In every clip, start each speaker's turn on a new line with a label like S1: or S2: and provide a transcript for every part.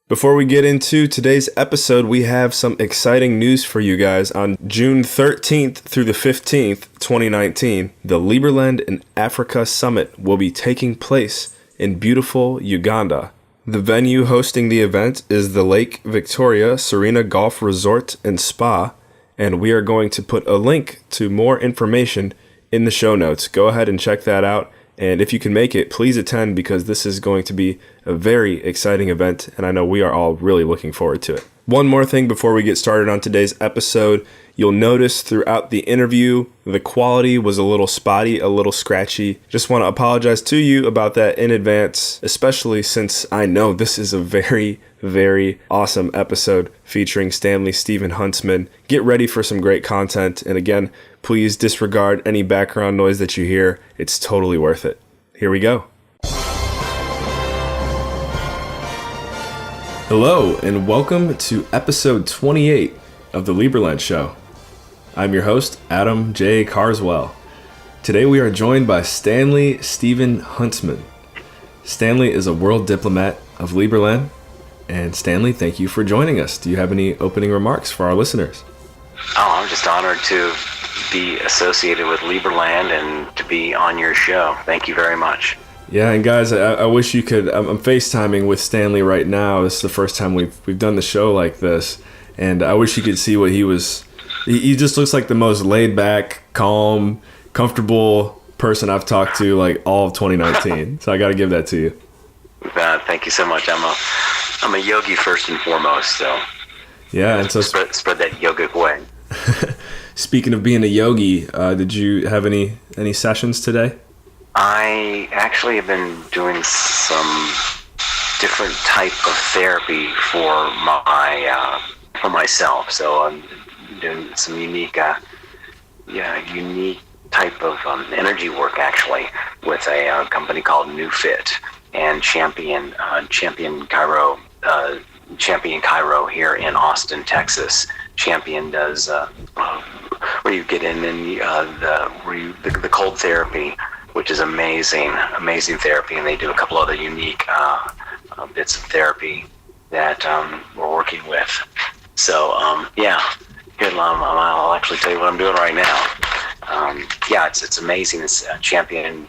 S1: Before we get into today's episode, we have some exciting news for you guys. On June 13th through the 15th, 2019, the Liberland in Africa Summit will be taking place in beautiful Uganda. The venue hosting the event is the Lake Victoria Serena Golf Resort and Spa, and we are going to put a link to more information in the show notes. Go ahead and check that out. And if you can make it, please attend because this is going to be a very exciting event, and I know we are all really looking forward to it. One more thing before we get started on today's episode. You'll notice throughout the interview, the quality was a little spotty, a little scratchy. Just want to apologize to you about that in advance, especially since I know this is a very, very awesome episode featuring Stanley Stephen Huntsman. Get ready for some great content, and again, please disregard any background noise that you hear. It's totally worth it. Here we go. Hello, and welcome to episode 28 of the Liberland Show. I'm your host, Adam J. Carswell. Today we are joined by Stanley Stephen Huntsman. Stanley is a world diplomat of Liberland. And Stanley, thank you for joining us. Do you have any opening remarks for our listeners?
S2: Oh, I'm just honored to be associated with Liberland and to be on your show. Thank you very much.
S1: Yeah, and guys, I wish you could. I'm FaceTiming with Stanley right now. This is the first time we've done the show like this, and I wish you could see what he was. He just looks like the most laid back, calm, comfortable person I've talked to like all of 2019. So I got to give that to you.
S2: Thank you so much. I'm a yogi first and foremost. So
S1: yeah, and so
S2: spread that yogic way.
S1: Speaking of being a yogi, did you have any sessions today?
S2: I actually have been doing some different type of therapy for myself. So I'm doing some unique type of energy work actually with a company called New Fit and Champion Cairo here in Austin, Texas. Champion does where you get in and the cold therapy, which is amazing therapy, and they do a couple other unique bits of therapy that we're working with. So good. I'll actually tell you what I'm doing right now. It's amazing. It's Champion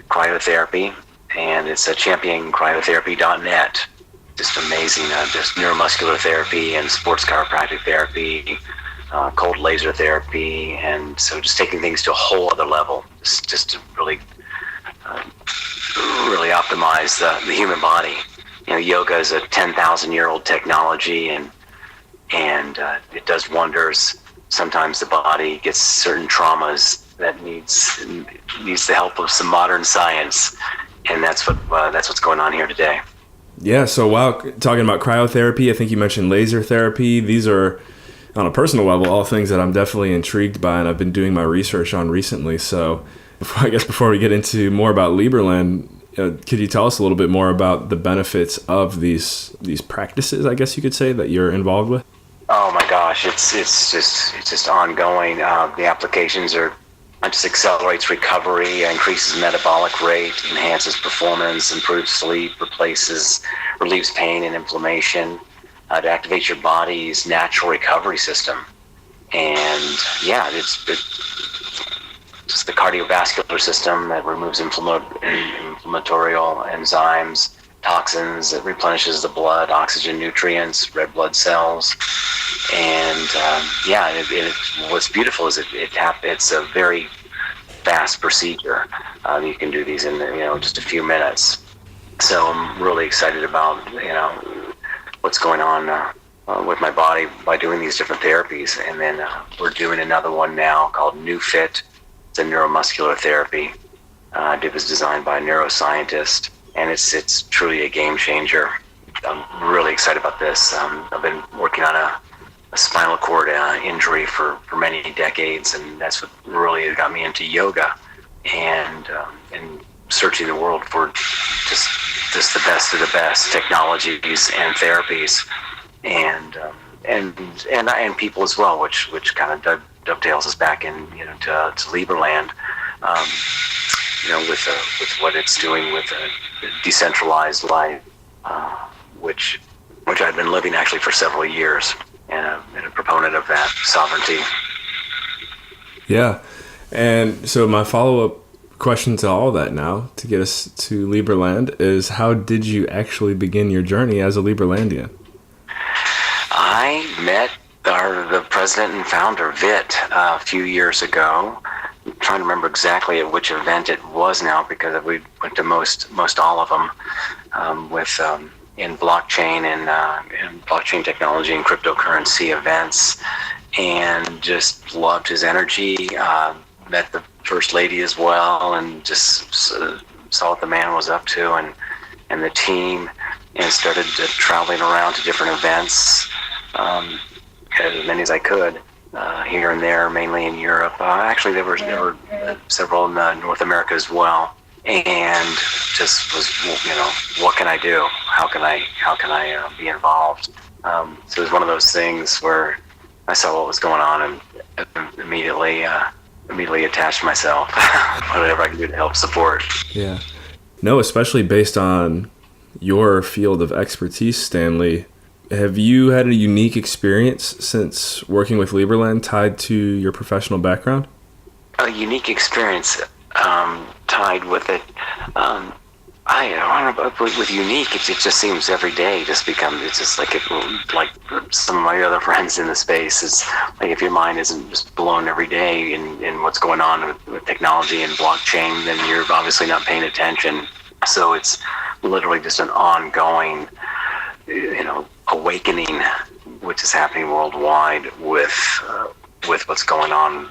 S2: Cryotherapy, and it's championcryotherapy.net. Just amazing. Just neuromuscular therapy and sports chiropractic therapy, cold laser therapy, and so just taking things to a whole other level, just to really optimize the human body. You know, yoga is a 10,000-year-old technology, and it does wonders. Sometimes the body gets certain traumas that needs the help of some modern science, and that's what's going on here today.
S1: Yeah, so while talking about cryotherapy, I think you mentioned laser therapy. These are, on a personal level, all things that I'm definitely intrigued by and I've been doing my research on recently. So before we get into more about Liberland, could you tell us a little bit more about the benefits of these practices, I guess you could say, that you're involved with?
S2: Oh my gosh, it's just ongoing. The applications are just accelerates recovery, increases metabolic rate, enhances performance, improves sleep, relieves pain and inflammation, to activate your body's natural recovery system. And it's just the cardiovascular system that removes inflammatory enzymes, toxins, it replenishes the blood, oxygen, nutrients, red blood cells. And what's beautiful is it's a very fast procedure. You can do these in just a few minutes. So I'm really excited about what's going on with my body by doing these different therapies. And then we're doing another one now called New Fit. It's a neuromuscular therapy. It was designed by a neuroscientist, and it's truly a game changer. I'm really excited about this. I've been working on a spinal cord injury for many decades, and that's what really got me into yoga and searching the world for just the best of the best technologies and therapies, and people as well, which kind of dovetails us back in to Liberland, with what it's doing with a decentralized life, which which I'd been living actually for several years, and a proponent of that sovereignty.
S1: Yeah. And so my follow-up question to all that now, to get us to Liberland, is how did you actually begin your journey as a Liberlandian?
S2: I met the president and founder, Vit, a few years ago. I'm trying to remember exactly at which event it was now, because we went to most all of them in blockchain and blockchain technology and cryptocurrency events, and just loved his energy. Met the first lady as well, and just saw what the man was up to, and the team, and started traveling around to different events, as many as I could, here and there, mainly in Europe. Actually, there were several in North America as well, and just was, what can I do? How can I be involved? So it was one of those things where I saw what was going on and immediately attached myself, whatever I can do to help support.
S1: Yeah. No, especially based on your field of expertise, Stanley. Have you had a unique experience since working with Liberland tied to your professional background?
S2: A unique experience tied with it. I don't know, with unique, it just seems every day it's just like some of my other friends in the space, is like, if your mind isn't just blown every day in what's going on with technology and blockchain, then you're obviously not paying attention. So it's literally just an ongoing, awakening, which is happening worldwide with what's going on,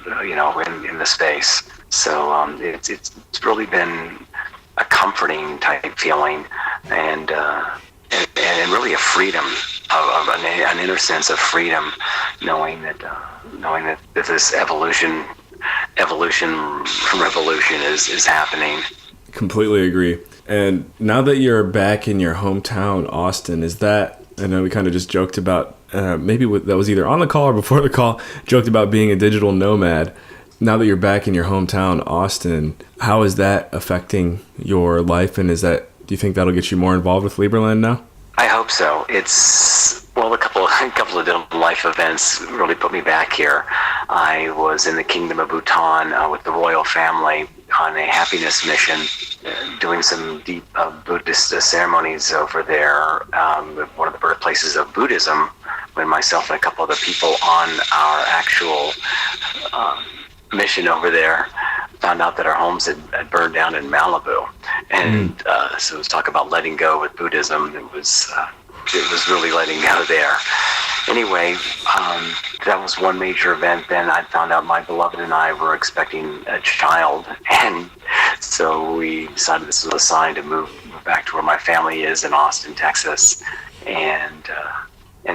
S2: in the space. So it's really been a comforting type feeling, and really a freedom, of an inner sense of freedom, knowing that this evolution from revolution is happening.
S1: Completely agree. And now that you're back in your hometown, Austin, I know we kind of just joked about, maybe that was either on the call or before the call, joked about being a digital nomad. Now that you're back in your hometown, Austin, how is that affecting your life? And do you think that'll get you more involved with Liberland now?
S2: I hope so. It's, a couple of different life events really put me back here. I was in the Kingdom of Bhutan with the royal family on a happiness mission, doing some deep Buddhist ceremonies over there, one of the birthplaces of Buddhism, when myself and a couple other people on our actual mission over there found out that our homes had burned down in Malibu. And so let's talk about letting go with Buddhism. It was really letting go there. Anyway, that was one major event. Then I found out my beloved and I were expecting a child, and so we decided this was a sign to move back to where my family is in Austin, Texas. And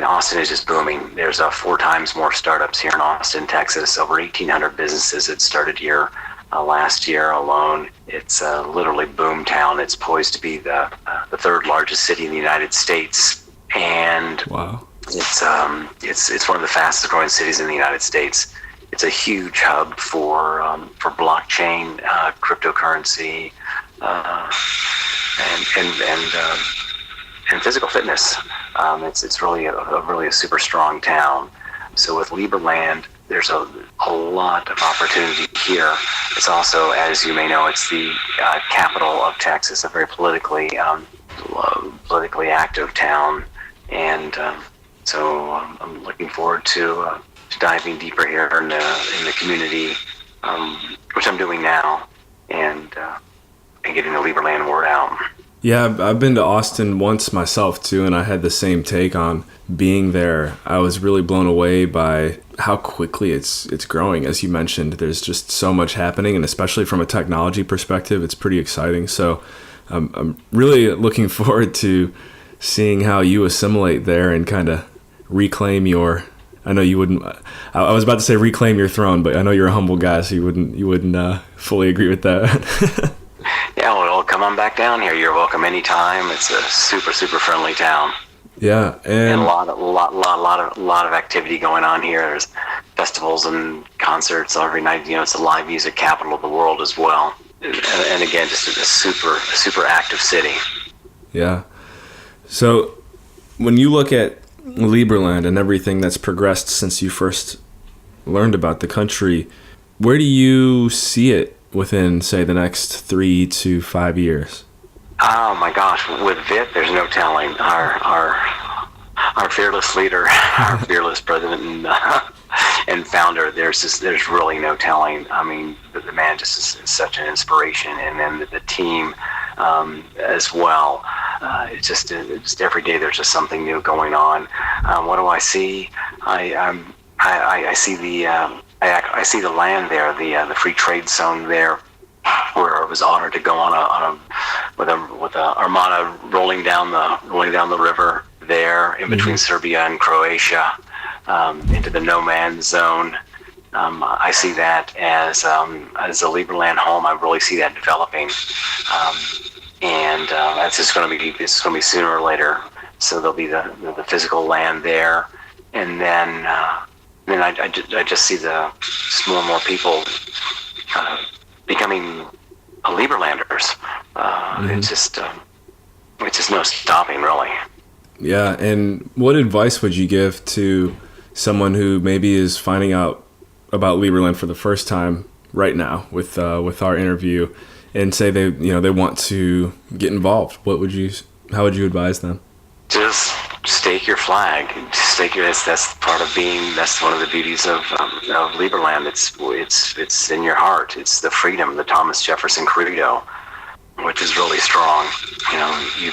S2: Austin is just booming. There's 4 times more startups here in Austin, Texas. Over 1,800 businesses had started here last year alone. It's literally boom town. It's poised to be the 3rd largest city in the United States, and
S1: wow,
S2: it's one of the fastest growing cities in the United States. It's a huge hub for blockchain, cryptocurrency, and physical fitness. It's really a super strong town. So with Liberland, there's a lot of opportunity here. It's also, as you may know, it's the capital of Texas, a very politically active town, and so I'm looking forward to diving deeper here in the community, which I'm doing now, and getting the Liberland word out.
S1: Yeah, I've been to Austin once myself too, and I had the same take on being there. I was really blown away by how quickly it's growing. As you mentioned, there's just so much happening, and especially from a technology perspective, it's pretty exciting. So I'm really looking forward to seeing how you assimilate there and kind of reclaim your, I know you wouldn't, I was about to say reclaim your throne, but I know you're a humble guy, so you wouldn't fully agree with that.
S2: Yeah, well, come on back down here. You're welcome anytime. It's a super, super friendly town.
S1: Yeah, and
S2: a lot of activity going on here. There's festivals and concerts every night. It's the live music capital of the world as well. And again, just a super active city.
S1: Yeah. So when you look at Liberland and everything that's progressed since you first learned about the country, where do you see it within, say, the next 3 to 5 years?
S2: Oh my gosh, with Vit, there's no telling. Our fearless leader, our fearless president and founder, there's really no telling. I mean, the man just is such an inspiration, and then the team as well. It's just every day there's just something new going on. What do I see? I see I see the land there, the free trade zone there, where I was honored to go with a armada rolling down the river there in between Serbia and Croatia, into the no man's zone. I see that as a Liberland home. I really see that developing, and that's just going to be sooner or later. So there'll be the physical land there, and then I just see more and more people becoming Liberlanders. It's just no stopping, really.
S1: Yeah, and what advice would you give to someone who maybe is finding out about Liberland for the first time right now with our interview, and say they want to get involved? How would you advise them?
S2: Just stake your flag. That's one of the beauties of Liberland. It's in your heart. It's the freedom, the Thomas Jefferson credo, which is really strong. You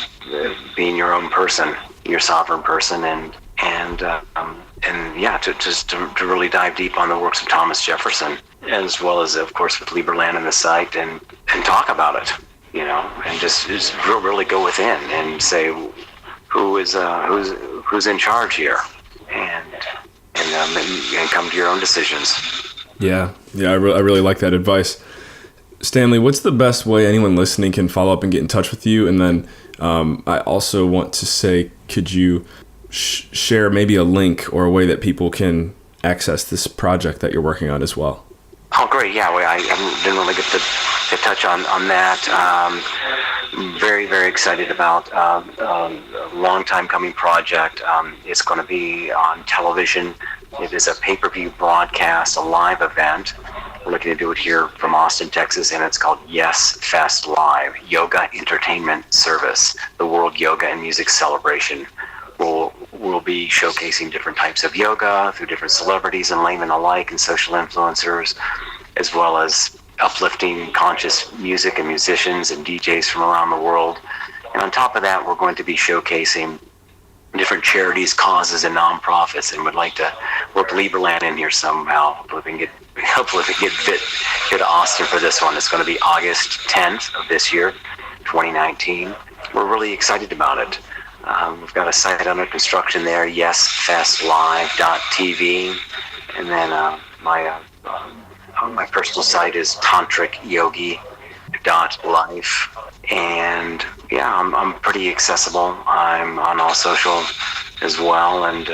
S2: being your own person, your sovereign person, and to really dive deep on the works of Thomas Jefferson, as well as, of course, with Liberland and the site, and talk about it. And just really go within and say, who's in charge here, and come to your own decisions.
S1: Yeah, I really like that advice. Stanley, what's the best way anyone listening can follow up and get in touch with you? And then I also want to say, could you share maybe a link or a way that people can access this project that you're working on as well?
S2: Oh, great. Yeah, I didn't really get to touch on that. Very, very excited about a long time coming project. It's going to be on television. It is a pay-per-view broadcast, a live event. We're looking to do it here from Austin, Texas, and it's called Yes Fest Live, Yoga Entertainment Service, the World Yoga and Music Celebration. We'll be showcasing different types of yoga through different celebrities and laymen alike and social influencers, as well as uplifting conscious music and musicians and DJs from around the world. And on top of that, we're going to be showcasing different charities, causes, and nonprofits, and would like to work Liberland in here somehow. Hopefully we can get fit to Austin for this one. It's going to be August 10th of this year, 2019. We're really excited about it. We've got a site under construction there, yesfestlive.tv, and then my personal site is tantricyogi.life. And yeah, I'm pretty accessible. I'm on all social as well, and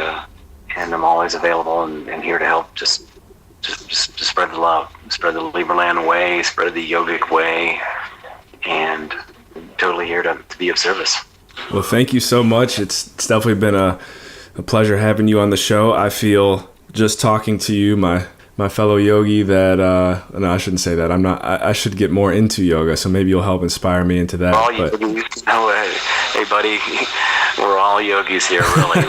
S2: I'm always available and here to help. Just spread the love, spread the Liberland way, spread the yogic way, and totally here to be of service.
S1: Well, thank you so much. It's definitely been a pleasure having you on the show. I feel just talking to you, my fellow yogi, that no, I shouldn't say that. I should get more into yoga, so maybe you'll help inspire me into that.
S2: Hey buddy, we're all yogis here, really.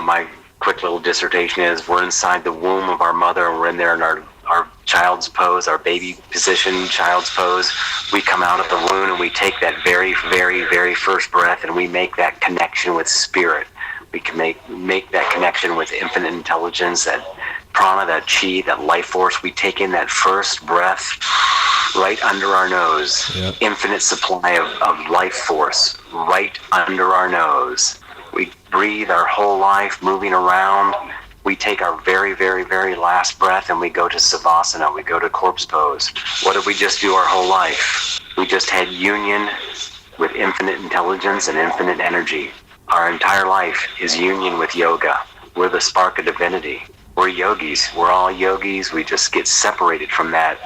S2: My quick little dissertation is, we're inside the womb of our mother, and we're in there in our child's pose, our baby position, child's pose. We come out of the womb and we take that very, very, very first breath, and we make that connection with spirit. We can make that connection with infinite intelligence, that prana, that chi, that life force. We take in that first breath right under our nose. Yep. Infinite supply of life force right under our nose. We breathe our whole life moving around. We take our very, very, very last breath and we go to Savasana. We go to corpse pose. What did we just do our whole life? We just had union with infinite intelligence and infinite energy. Our entire life is union with yoga. We're the spark of divinity. We're yogis. We're all yogis. We just get separated from that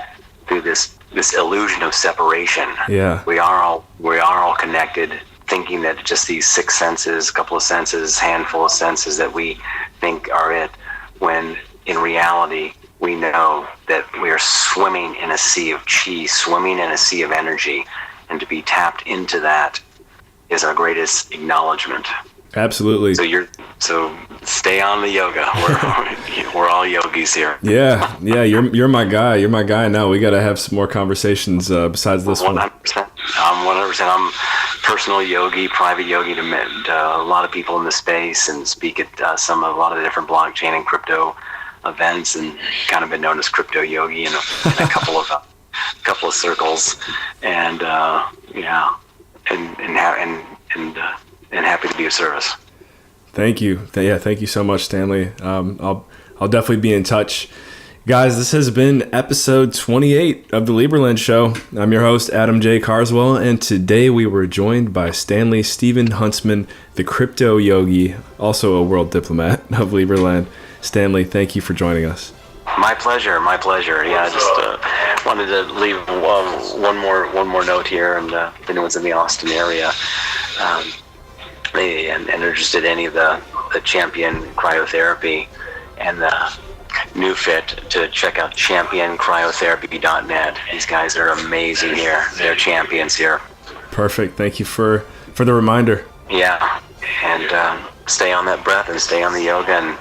S2: through this illusion of separation.
S1: Yeah.
S2: We are all connected thinking that just these six senses, a couple of senses, handful of senses that we think are it, when in reality we know that we are swimming in a sea of chi, swimming in a sea of energy, and to be tapped into that is our greatest acknowledgement.
S1: Absolutely.
S2: So stay on the yoga. We're all yogis here.
S1: Yeah. You're my guy. You're my guy now. We got to have some more conversations besides this 100%.
S2: one. 100%. I'm personal yogi, private yogi to a lot of people in the space, and speak at a lot of the different blockchain and crypto events, and kind of been known as crypto yogi in a couple of circles, and and happy to be of service.
S1: Thank you. Thank you so much, Stanley. I'll definitely be in touch. Guys, this has been episode 28 of the Liberland Show. I'm your host, Adam J. Carswell, and today we were joined by Stanley Stephen Huntsman, the crypto yogi, also a world diplomat of Liberland. Stanley, thank you for joining us.
S2: My pleasure. Yeah, I just wanted to leave one more note here, and if anyone's in the Austin area, and interested in any of the Champion cryotherapy and the new fit, to check out championcryotherapy.net. These guys are amazing here. They're champions here.
S1: Perfect. Thank you for the reminder.
S2: Yeah, and stay on that breath and stay on the yoga and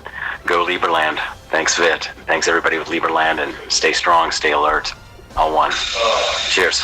S2: go Liberland. Thanks, Vit. Thanks, everybody with Liberland, and stay strong, stay alert. All one. Cheers.